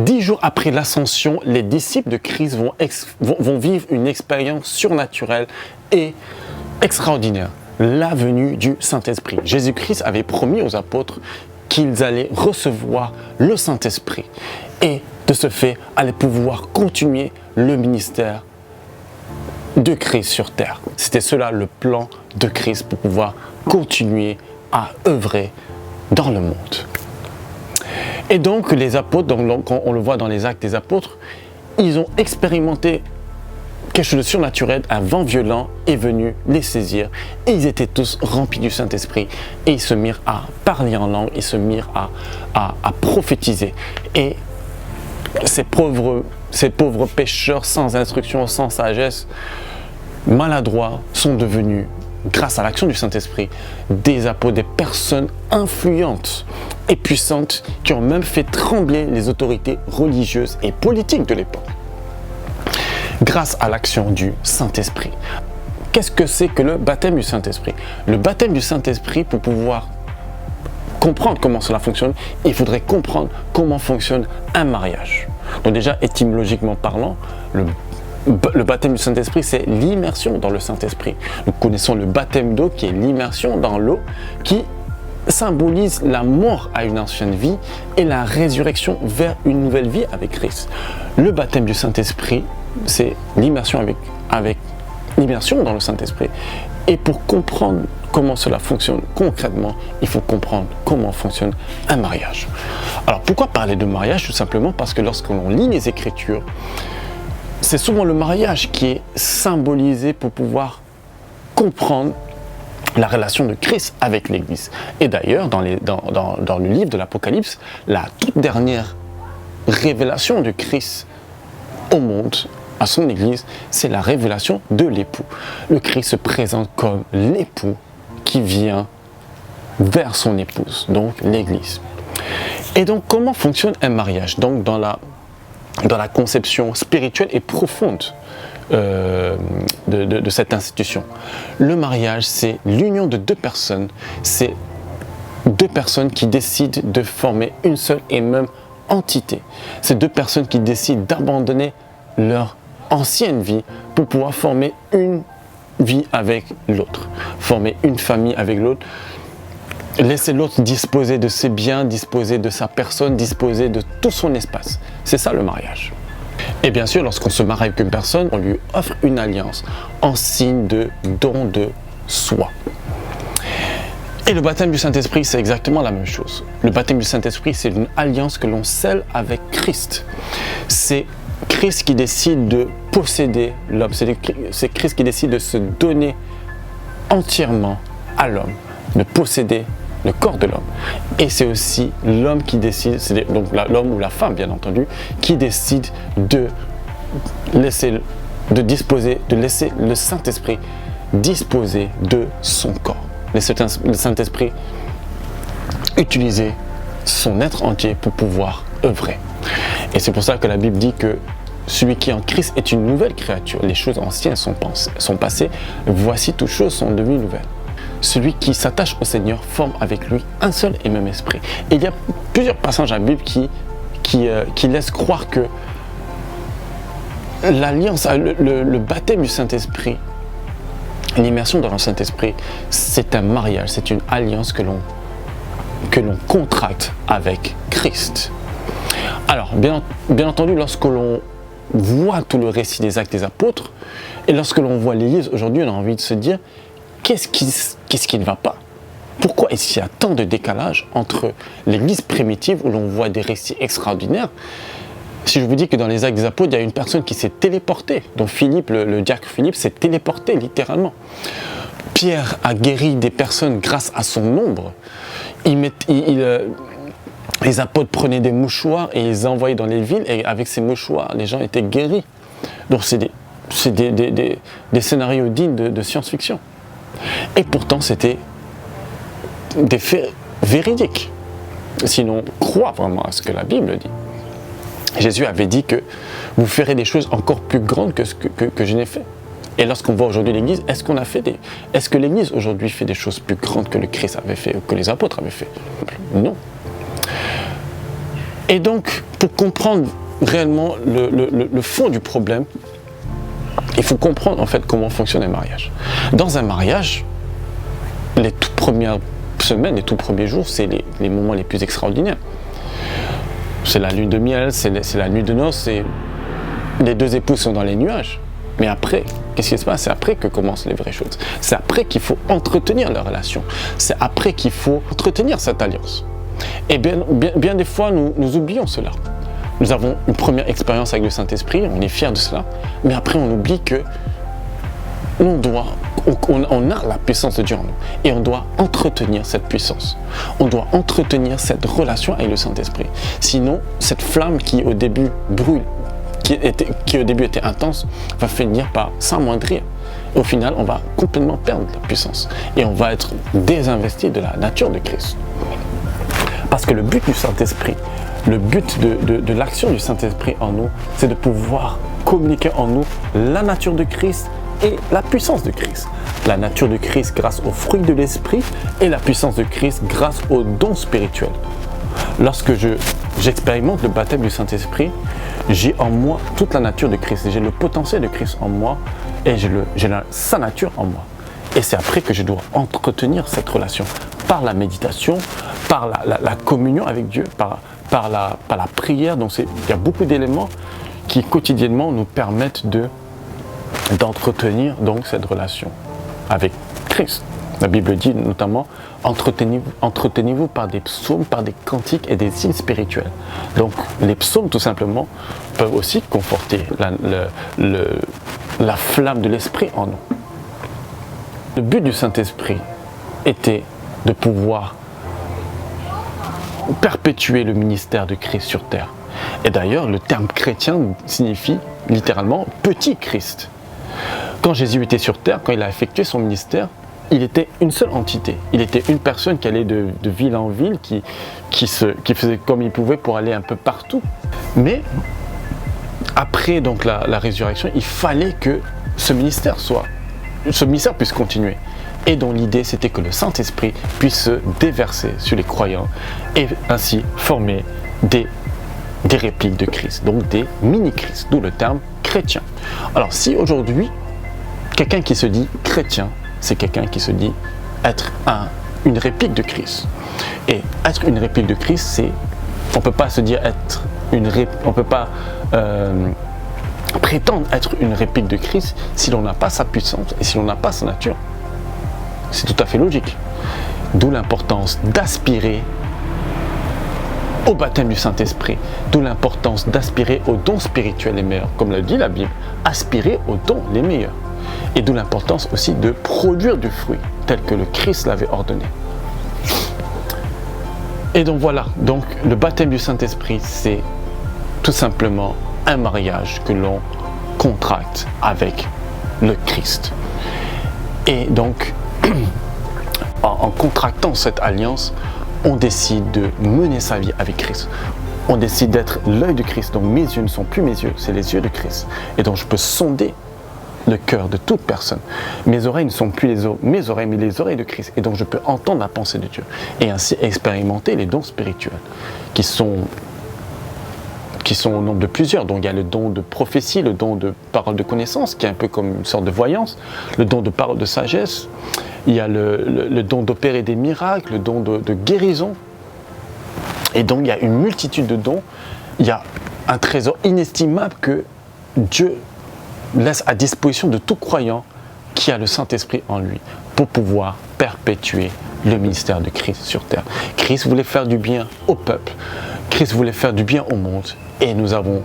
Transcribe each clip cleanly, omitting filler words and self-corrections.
10 jours après l'ascension, les disciples de Christ vont vivre une expérience surnaturelle et extraordinaire, la venue du Saint-Esprit. Jésus-Christ avait promis aux apôtres qu'ils allaient recevoir le Saint-Esprit et de ce fait allaient pouvoir continuer le ministère de Christ sur terre. C'était cela le plan de Christ pour pouvoir continuer à œuvrer dans le monde. Et donc les apôtres, donc, on le voit dans les actes des apôtres, ils ont expérimenté quelque chose de surnaturel, un vent violent est venu les saisir et ils étaient tous remplis du Saint-Esprit et ils se mirent à parler en langue, ils se mirent à prophétiser. Et ces pauvres pécheurs sans instruction, sans sagesse, maladroits, sont devenus, grâce à l'action du Saint-Esprit, des apôtres, des personnes influentes et puissantes qui ont même fait trembler les autorités religieuses et politiques de l'époque. Grâce à l'action du Saint-Esprit. Qu'est-ce que c'est que le baptême du Saint-Esprit? Le baptême du Saint-Esprit, pour pouvoir comprendre comment cela fonctionne, il faudrait comprendre comment fonctionne un mariage. Donc déjà, étymologiquement parlant, le baptême du Saint-Esprit, c'est l'immersion dans le Saint-Esprit. Nous connaissons le baptême d'eau qui est l'immersion dans l'eau qui symbolise la mort à une ancienne vie et la résurrection vers une nouvelle vie avec Christ. Le baptême du Saint-Esprit, c'est l'immersion avec l'immersion dans le Saint-Esprit. Et pour comprendre comment cela fonctionne concrètement, il faut comprendre comment fonctionne un mariage. Alors pourquoi parler de mariage? Tout simplement parce que lorsque l'on lit les Écritures, c'est souvent le mariage qui est symbolisé pour pouvoir comprendre la relation de Christ avec l'Église. Et d'ailleurs, dans le livre de l'Apocalypse, la toute dernière révélation de Christ au monde, à son Église, c'est la révélation de l'époux. Le Christ se présente comme l'époux qui vient vers son épouse, donc l'Église. Et donc, comment fonctionne un mariage? Donc, dans la conception spirituelle et profonde de cette institution. Le mariage, c'est l'union de deux personnes. C'est deux personnes qui décident de former une seule et même entité. C'est deux personnes qui décident d'abandonner leur ancienne vie pour pouvoir former une vie avec l'autre, former une famille avec l'autre, laisser l'autre disposer de ses biens, disposer de sa personne, disposer de tout son espace. C'est ça le mariage. Et bien sûr, lorsqu'on se marie avec une personne, on lui offre une alliance en signe de don de soi. Et le baptême du Saint-Esprit, c'est exactement la même chose. Le baptême du Saint-Esprit, c'est une alliance que l'on scelle avec Christ. C'est Christ qui décide de posséder l'homme. C'est Christ qui décide de se donner entièrement à l'homme, de posséder le corps de l'homme. Et c'est aussi l'homme qui décide, donc l'homme ou la femme bien entendu, qui décide de laisser le Saint-Esprit disposer de son corps. Laisser le Saint-Esprit utiliser son être entier pour pouvoir œuvrer. Et c'est pour ça que la Bible dit que celui qui est en Christ est une nouvelle créature. Les choses anciennes sont passées, voici toutes choses sont devenues nouvelles. Celui qui s'attache au Seigneur forme avec lui un seul et même esprit. Et il y a plusieurs passages dans la Bible qui laissent croire que l'alliance, le baptême du Saint-Esprit, l'immersion dans le Saint-Esprit, c'est un mariage, c'est une alliance que l'on contracte avec Christ. Alors, bien entendu, lorsque l'on voit tout le récit des Actes des Apôtres, et lorsque l'on voit l'Église aujourd'hui, on a envie de se dire, qu'est-ce qui ne va pas? Pourquoi est-ce qu'il y a tant de décalage entre l'Église primitive où l'on voit des récits extraordinaires? Si je vous dis que dans les Actes des Apôtres, il y a une personne qui s'est téléportée, dont Philippe, le diacre Philippe, s'est téléporté littéralement. Pierre a guéri des personnes grâce à son nombre. Les apôtres prenaient des mouchoirs et les envoyaient dans les villes, et avec ces mouchoirs, les gens étaient guéris. Donc c'est des scénarios dignes de science-fiction. Et pourtant, c'était des faits véridiques. Sinon, crois vraiment à ce que la Bible dit. Jésus avait dit que vous ferez des choses encore plus grandes que ce que je n'ai fait. Et lorsqu'on voit aujourd'hui l'Église, est-ce que l'Église aujourd'hui fait des choses plus grandes que le Christ avait fait ou que les apôtres avaient fait? Non. Et donc, pour comprendre réellement le fond du problème, il faut comprendre en fait comment fonctionne un mariage. Dans un mariage, les toutes premières semaines, les tout premiers jours, c'est les moments les plus extraordinaires. C'est la lune de miel, c'est la nuit de noces, les deux époux sont dans les nuages. Mais après, qu'est-ce qui se passe? C'est après que commencent les vraies choses. C'est après qu'il faut entretenir leur relation. C'est après qu'il faut entretenir cette alliance. Et bien des fois, nous oublions cela. Nous avons une première expérience avec le Saint-Esprit, on est fiers de cela, mais après on oublie que on a la puissance de Dieu en nous et on doit entretenir cette puissance. On doit entretenir cette relation avec le Saint-Esprit. Sinon, cette flamme qui au début brûle, qui au début était intense, va finir par s'amoindrir. Au final, on va complètement perdre la puissance et on va être désinvesti de la nature de Christ. Parce que le but du Saint-Esprit, le but de l'action du Saint-Esprit en nous, c'est de pouvoir communiquer en nous la nature de Christ et la puissance de Christ. La nature de Christ grâce aux fruits de l'Esprit et la puissance de Christ grâce aux dons spirituels. Lorsque j'expérimente le baptême du Saint-Esprit, j'ai en moi toute la nature de Christ. J'ai le potentiel de Christ en moi et j'ai sa nature en moi. Et c'est après que je dois entretenir cette relation par la méditation, par la communion avec Dieu, par la prière. Donc il y a beaucoup d'éléments qui quotidiennement nous permettent d'entretenir donc cette relation avec Christ. La Bible dit notamment entretenez-vous par des psaumes, par des cantiques et des hymnes spirituels. Donc les psaumes tout simplement peuvent aussi conforter la flamme de l'esprit en nous. Le but du Saint-Esprit était de pouvoir perpétuer le ministère de Christ sur terre. Et d'ailleurs, le terme chrétien signifie littéralement petit Christ. Quand Jésus était sur terre, quand il a effectué son ministère, il était une seule entité. Il était une personne qui allait de ville en ville, qui faisait comme il pouvait pour aller un peu partout. Mais après donc la résurrection, il fallait que ce ministère puisse continuer. Et dont l'idée c'était que le Saint-Esprit puisse se déverser sur les croyants et ainsi former des répliques de Christ, donc des mini-Christ, d'où le terme chrétien. Alors si aujourd'hui, quelqu'un qui se dit chrétien, c'est quelqu'un qui se dit être une réplique de Christ. Et être une réplique de Christ, on ne peut pas se dire on peut pas prétendre être une réplique de Christ si l'on n'a pas sa puissance et si l'on n'a pas sa nature. C'est tout à fait logique. D'où l'importance d'aspirer au baptême du Saint-Esprit, d'où l'importance d'aspirer aux dons spirituels les meilleurs, comme le dit la Bible, aspirer aux dons les meilleurs. Et d'où l'importance aussi de produire du fruit, tel que le Christ l'avait ordonné. Et donc voilà, donc le baptême du Saint-Esprit, c'est tout simplement un mariage que l'on contracte avec le Christ. Et donc, en contractant cette alliance, on décide de mener sa vie avec Christ. On décide d'être l'œil de Christ. Donc mes yeux ne sont plus mes yeux, c'est les yeux de Christ. Et donc je peux sonder le cœur de toute personne. Mes oreilles ne sont plus mes oreilles, mais les oreilles de Christ. Et donc je peux entendre la pensée de Dieu. Et ainsi expérimenter les dons spirituels qui sont au nombre de plusieurs. Donc il y a le don de prophétie, le don de parole de connaissance, qui est un peu comme une sorte de voyance, le don de parole de sagesse, il y a le don d'opérer des miracles, le don de guérison. Et donc il y a une multitude de dons, il y a un trésor inestimable que Dieu laisse à disposition de tout croyant qui a le Saint-Esprit en lui pour pouvoir perpétuer le ministère de Christ sur terre. Christ voulait faire du bien au peuple, Christ voulait faire du bien au monde et nous avons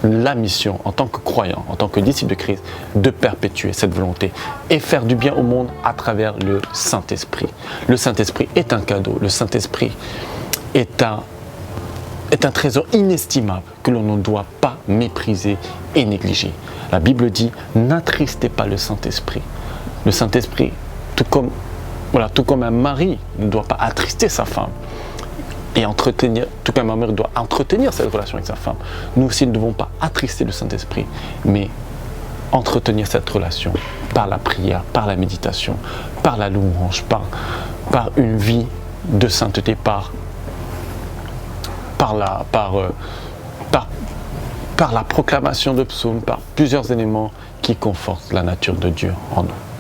la mission en tant que croyants, en tant que disciples de Christ, de perpétuer cette volonté et faire du bien au monde à travers le Saint-Esprit. Le Saint-Esprit est un cadeau, le Saint-Esprit est un trésor inestimable que l'on ne doit pas mépriser et négliger. La Bible dit, n'attristez pas le Saint-Esprit. Le Saint-Esprit, tout comme un mari ne doit pas attrister sa femme, et tout comme un mari doit entretenir cette relation avec sa femme, nous aussi ne devons pas attrister le Saint-Esprit, mais entretenir cette relation par la prière, par la méditation, par la louange, par une vie de sainteté, par par la proclamation de psaumes, par plusieurs éléments qui confortent la nature de Dieu en nous.